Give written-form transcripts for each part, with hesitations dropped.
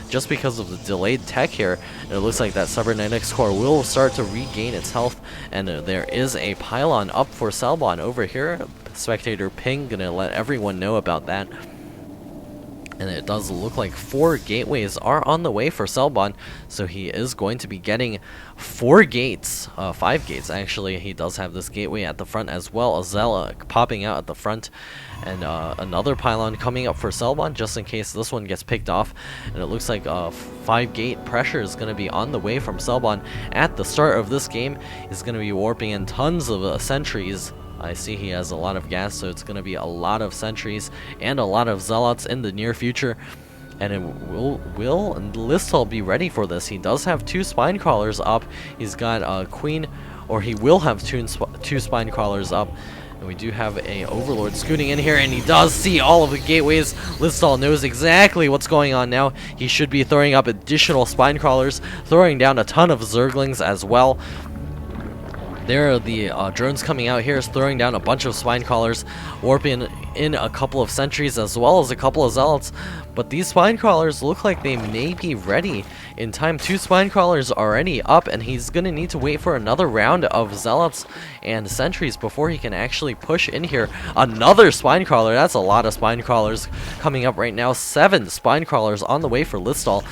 just because of the delayed tech here. And it looks like that Cybernetics core will start to regain its health, and there is a pylon up for Selbon over here. Spectator Ping gonna let everyone know about that. And it does look like 4 gateways are on the way for Selbon, so he is going to be getting 4 gates, 5 gates actually. He does have this gateway at the front as well, a Zella popping out at the front, and another pylon coming up for Selbon just in case this one gets picked off. And it looks like 5 gate pressure is going to be on the way from Selbon at the start of this game. He's going to be warping in tons of sentries. I see he has a lot of gas, so it's going to be a lot of sentries and a lot of zealots in the near future. And it will Listal be ready for this? He does have 2 spine crawlers up. He's got Queen, or he will have 2 spine crawlers up. And we do have a Overlord scooting in here, and he does see all of the gateways. Listal knows exactly what's going on now. He should be throwing up additional spine crawlers, throwing down a ton of Zerglings as well. There are the drones coming out here, is throwing down a bunch of spine crawlers, warping in a couple of sentries as well as a couple of zealots. But these spine crawlers look like they may be ready in time. 2 spine crawlers already up, and he's going to need to wait for another round of zealots and sentries before he can actually push in here. Another spine crawler, that's a lot of spine crawlers coming up right now. 7 spine crawlers on the way for Listal,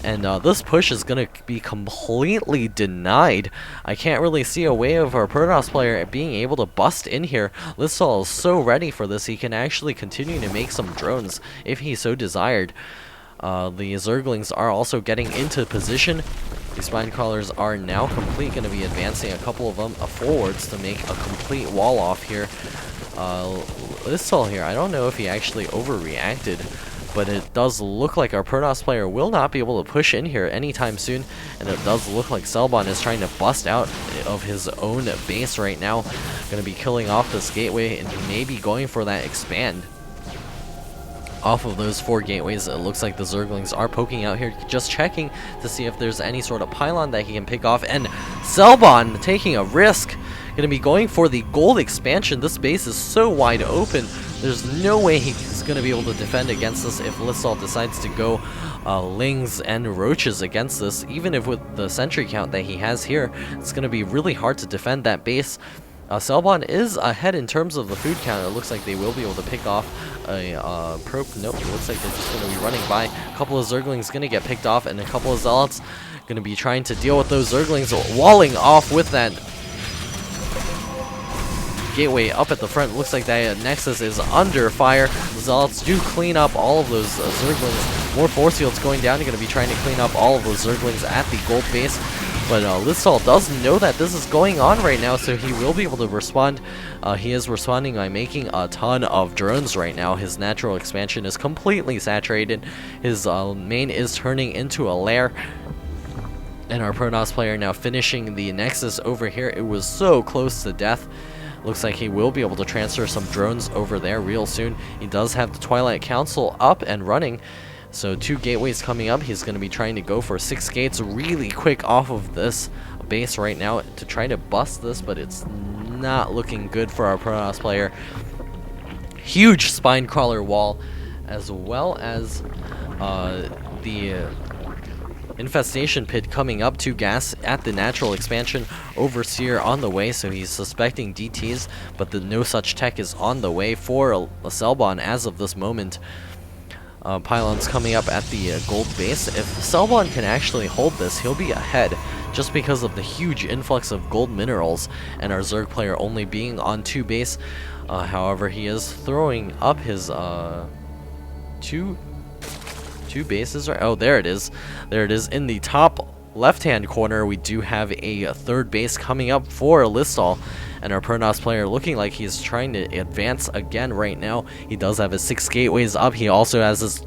and this push is going to be completely denied. I can't really see a way of our Protoss player being able to bust in here. Listal is so ready for this, he can actually continue to make some drones if he so desired. The Zerglings are also getting into position. The spine crawlers are now complete, going to be advancing a couple of them forwards to make a complete wall off here. Listal here, I don't know if he actually overreacted, but it does look like our Protoss player will not be able to push in here anytime soon, and it does look like Selbon is trying to bust out of his own base right now. Going to be killing off this gateway, and he may be going for that expand. Off of those 4 gateways, it looks like the Zerglings are poking out here, just checking to see if there's any sort of pylon that he can pick off. And Selbon taking a risk, going to be going for the gold expansion. This base is so wide open, there's no way he's going to be able to defend against this if Listal decides to go Lings and Roaches against this. Even if with the sentry count that he has here, it's going to be really hard to defend that base. Selbon is ahead in terms of the food count. It looks like they will be able to pick off a nope, it looks like they're just going to be running by. A couple of Zerglings going to get picked off, and a couple of Zealots going to be trying to deal with those Zerglings, walling off with that gateway up at the front. Looks like that Nexus is under fire. The Zealots do clean up all of those Zerglings. More force fields going down. You're going to be trying to clean up all of those Zerglings at the gold base. But Listal does know that this is going on right now, so he will be able to respond. He is responding by making a ton of drones right now. His natural expansion is completely saturated. His main is turning into a lair. And our Protoss player now finishing the Nexus over here. It was so close to death. Looks like he will be able to transfer some drones over there real soon. He does have the Twilight Council up and running. So 2 gateways coming up. He's going to be trying to go for 6 gates really quick off of this base right now to try to bust this, but it's not looking good for our Protoss player. Huge spine crawler wall, as well as the infestation pit coming up to gas at the natural expansion. Overseer on the way, so he's suspecting DTs, but the no such tech is on the way for a Selbon as of this moment. Pylons coming up at the gold base. If Selbon can actually hold this, he'll be ahead just because of the huge influx of gold minerals and our Zerg player only being on 2 base. However, he is throwing up his two bases. Right? Oh, there it is. There it is in the top left-hand corner. We do have a 3rd base coming up for Listal, and our Protoss player looking like he's trying to advance again right now. He does have his 6 gateways up. He also has his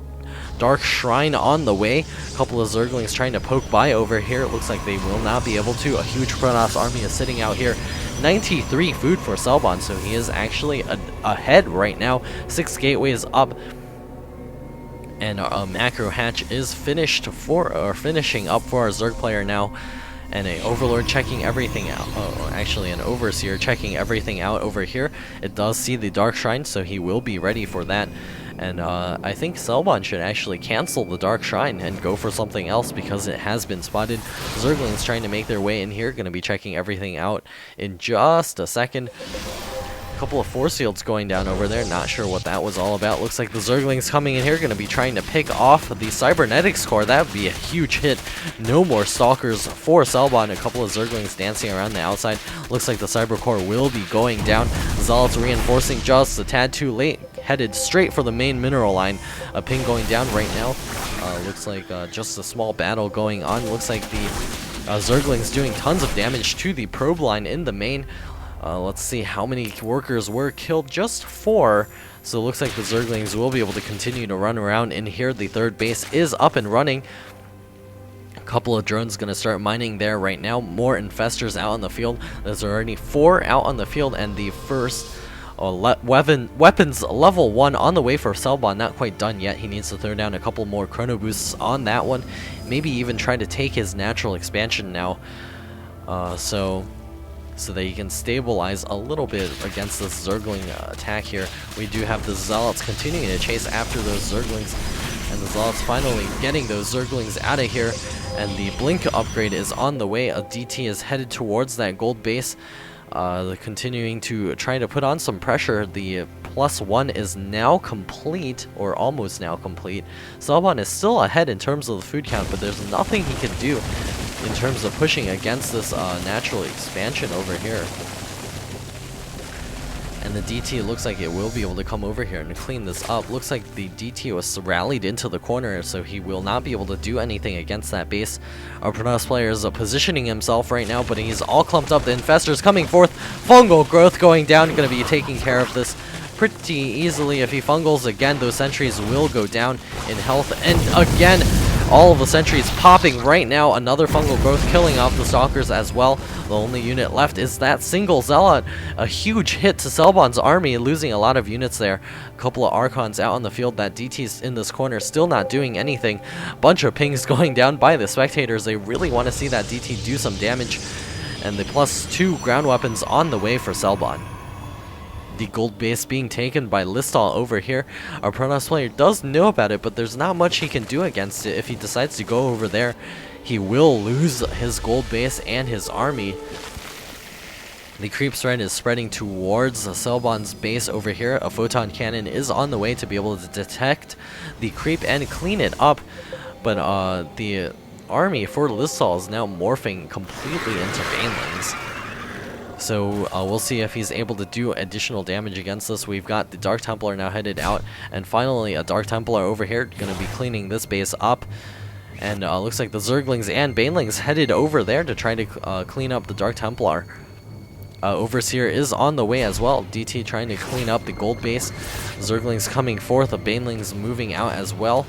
Dark Shrine on the way. A couple of Zerglings trying to poke by over here. It looks like they will not be able to. A huge Protoss army is sitting out here. 93 food for Selbon, so he is actually ahead right now. 6 gateways up. And a macro hatch is finishing up for our Zerg player now. And a Overlord checking everything out. Oh, actually an Overseer checking everything out over here. It does see the Dark Shrine, so he will be ready for that. And I think Selbon should actually cancel the Dark Shrine and go for something else because it has been spotted. Zerglings trying to make their way in here, going to be checking everything out in just a second. Couple of force fields going down over there, not sure what that was all about. Looks like the Zerglings coming in here, going to be trying to pick off the Cybernetics core. That would be a huge hit. No more Stalkers for Selbon. A couple of Zerglings dancing around the outside. Looks like the Cyber core will be going down. Zealots reinforcing just a tad too late, headed straight for the main mineral line. A ping going down right now. Looks like just a small battle going on. Looks like the Zerglings doing tons of damage to the probe line in the main. Let's see how many workers were killed. Just 4. So it looks like the Zerglings will be able to continue to run around in here. The third base is up and running. A couple of drones going to start mining there right now. More infestors out on the field. There's already 4 out on the field, and the first weapons level 1 on the way for Selbon. Not quite done yet. He needs to throw down a couple more chrono boosts on that one. Maybe even try to take his natural expansion now. So that he can stabilize a little bit against this Zergling attack here. We do have the Zealots continuing to chase after those Zerglings, and the Zealots finally getting those Zerglings out of here, and the Blink upgrade is on the way. A DT is headed towards that gold base, continuing to try to put on some pressure. The +1 is now complete, or almost now complete. Selbon is still ahead in terms of the food count, but there's nothing he can do in terms of pushing against this natural expansion over here. And the DT looks like it will be able to come over here and clean this up. Looks like the DT was rallied into the corner, so he will not be able to do anything against that base. Our Protoss player is positioning himself right now, but he's all clumped up. The infestors coming forth. Fungal growth going down, going to be taking care of this pretty easily. If he fungals again, those sentries will go down in health. And again, all of the sentries popping right now. Another fungal growth killing off the Stalkers as well. The only unit left is that single Zealot. A huge hit to Selbon's army, losing a lot of units there. A couple of Archons out on the field. That DT's in this corner, still not doing anything. Bunch of pings going down by the spectators. They really want to see that DT do some damage. And the +2 ground weapons on the way for Selbon. The gold base being taken by Listal over here. Our Protoss player does know about it, but there's not much he can do against it. If he decides to go over there, he will lose his gold base and his army. The creep threat is spreading towards Selbon's base over here. A photon cannon is on the way to be able to detect the creep and clean it up, but the army for Listal is now morphing completely into banelings. So we'll see if he's able to do additional damage against this. We've got the Dark Templar now headed out, and finally a Dark Templar over here going to be cleaning this base up. And looks like the Zerglings and Banelings headed over there to try to clean up the Dark Templar. Overseer is on the way as well. DT trying to clean up the gold base. Zerglings coming forth, the Banelings moving out as well.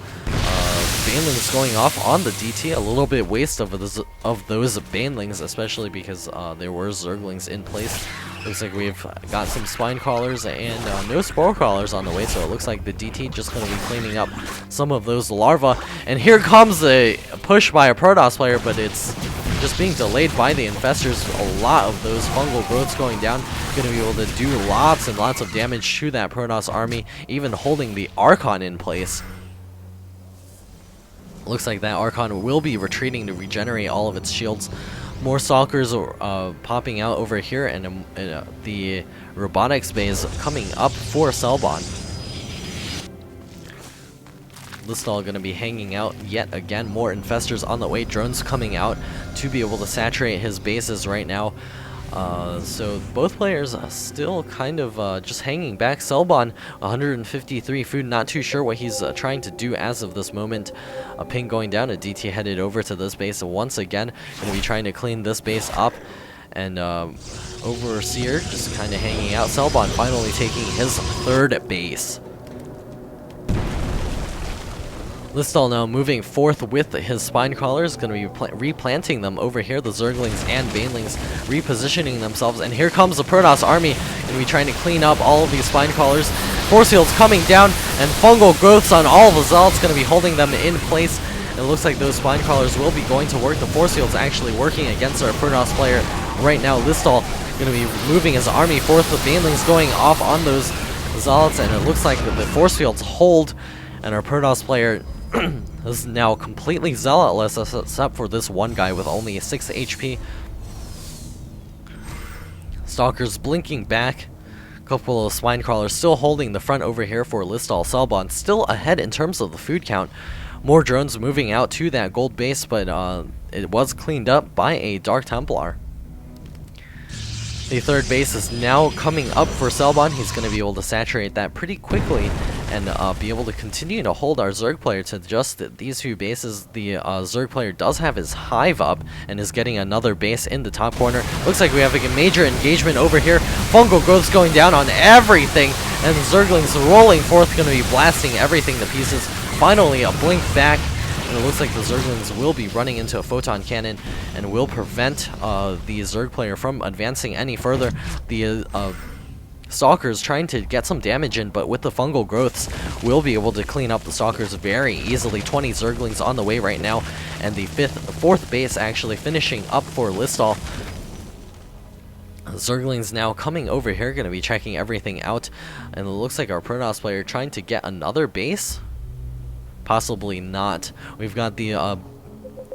Banelings going off on the DT, a little bit waste of those Banelings, especially because there were Zerglings in place. Looks like we've got some Spine Crawlers and no Spore Crawlers on the way, so it looks like the DT just going to be cleaning up some of those larvae. And here comes a push by a Protoss player, but it's just being delayed by the infestors. A lot of those fungal growths going down, going to be able to do lots and lots of damage to that Protoss army, even holding the Archon in place. Looks like that Archon will be retreating to regenerate all of its shields. More Stalkers are popping out over here, and the robotics base coming up for Selbon. Listal going to be hanging out yet again. More infestors on the way. Drones coming out to be able to saturate his bases right now. So both players still kind of just hanging back. Selbon, 153 food, not too sure what he's trying to do as of this moment. A ping going down, a DT headed over to this base once again. Going to be trying to clean this base up. And Overseer just kind of hanging out. Selbon finally taking his third base. Listal now moving forth with his Spine Crawlers, going to be replanting them over here. The Zerglings and Banelings repositioning themselves, and here comes the Protoss army, going to be trying to clean up all of these Spine Crawlers. Force fields coming down, and fungal growths on all of the Zealots, going to be holding them in place. And it looks like those Spine Crawlers will be going to work. The Force field's actually working against our Protoss player right now. Listal going to be moving his army forth, with Banelings going off on those Zealots, and it looks like the force fields hold, and our Protoss player is now completely zealotless except for this one guy with only 6 HP. Stalkers blinking back. Couple of swine crawlers still holding the front over here for Lystal. Selbon still ahead in terms of the food count. More drones moving out to that gold base, but it was cleaned up by a Dark Templar. The third base is now coming up for Selbon. He's going to be able to saturate that pretty quickly and be able to continue to hold our Zerg player to just these few bases. The Zerg player does have his hive up and is getting another base in the top corner. Looks like we have a major engagement over here. Fungal growth's going down on everything, and the Zerglings rolling forth, going to be blasting everything to pieces. Finally, a blink back. And it looks like the Zerglings will be running into a photon cannon and will prevent the Zerg player from advancing any further. The Stalkers trying to get some damage in, but with the fungal growths, will be able to clean up the Stalkers very easily. 20 Zerglings on the way right now, and the fourth base actually finishing up for Lystal. Zerglings now coming over here, going to be checking everything out, and it looks like our Protoss player trying to get another base. Possibly not. We've got the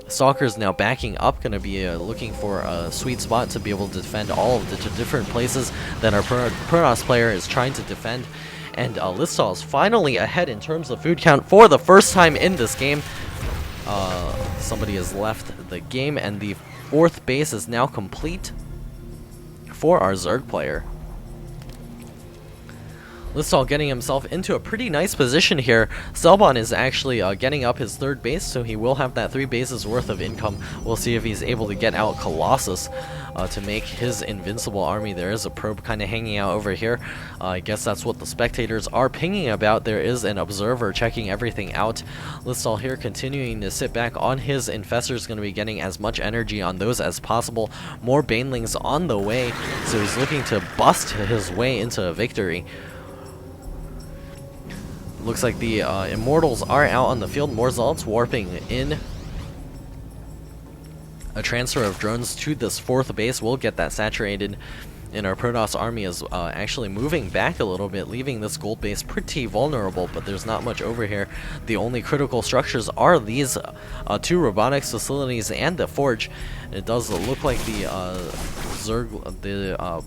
Stalkers now backing up, going to be looking for a sweet spot to be able to defend all of the different places that our Protoss player is trying to defend. And Lystal is finally ahead in terms of food count for the first time in this game. Somebody has left the game, and the fourth base is now complete for our Zerg player. Lystal getting himself into a pretty nice position here. Selbon is actually getting up his third base, so he will have that 3 bases worth of income. We'll see if he's able to get out Colossus to make his invincible army. There is a probe kind of hanging out over here. I guess that's what the spectators are pinging about. There is an observer checking everything out. Lystal here continuing to sit back on his infestors, going to be getting as much energy on those as possible. More banelings on the way, so he's looking to bust his way into a victory. Looks like the Immortals are out on the field. More Zealots warping in. A transfer of drones to this fourth base will get that saturated. And our Protoss army is actually moving back a little bit, leaving this gold base pretty vulnerable, but there's not much over here. The only critical structures are these 2 robotics facilities and the forge. It does look like the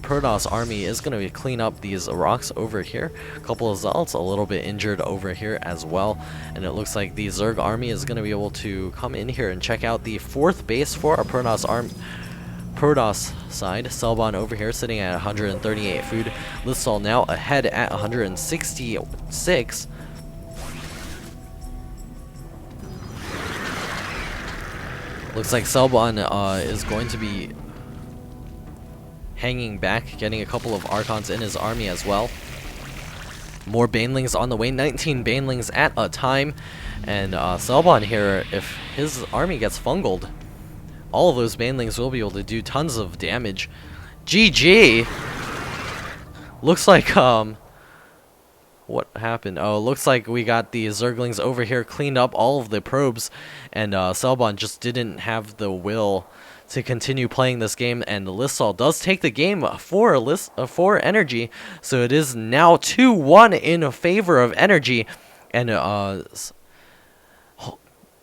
Protoss army is going to clean up these rocks over here. A couple of Zealots a little bit injured over here as well, and it looks like the Zerg army is going to be able to come in here and check out the fourth base for our Protoss side. Selbon over here sitting at 138 food. Lystal now ahead at 166. Looks like Selbon is going to be hanging back, getting a couple of Archons in his army as well. More Banelings on the way, 19 Banelings at a time. And Selbon here, if his army gets fungled, all of those Banelings will be able to do tons of damage. GG! Looks like, what happened? Oh, looks like we got the Zerglings over here cleaned up all of the probes, and Selbon just didn't have the will to continue playing this game, and Lystal does take the game for NrG, so it is now 2-1 in favor of NrG, and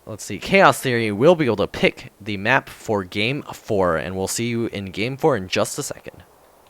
let's see, Chaos Theory will be able to pick the map for Game 4, and we'll see you in Game 4 in just a second.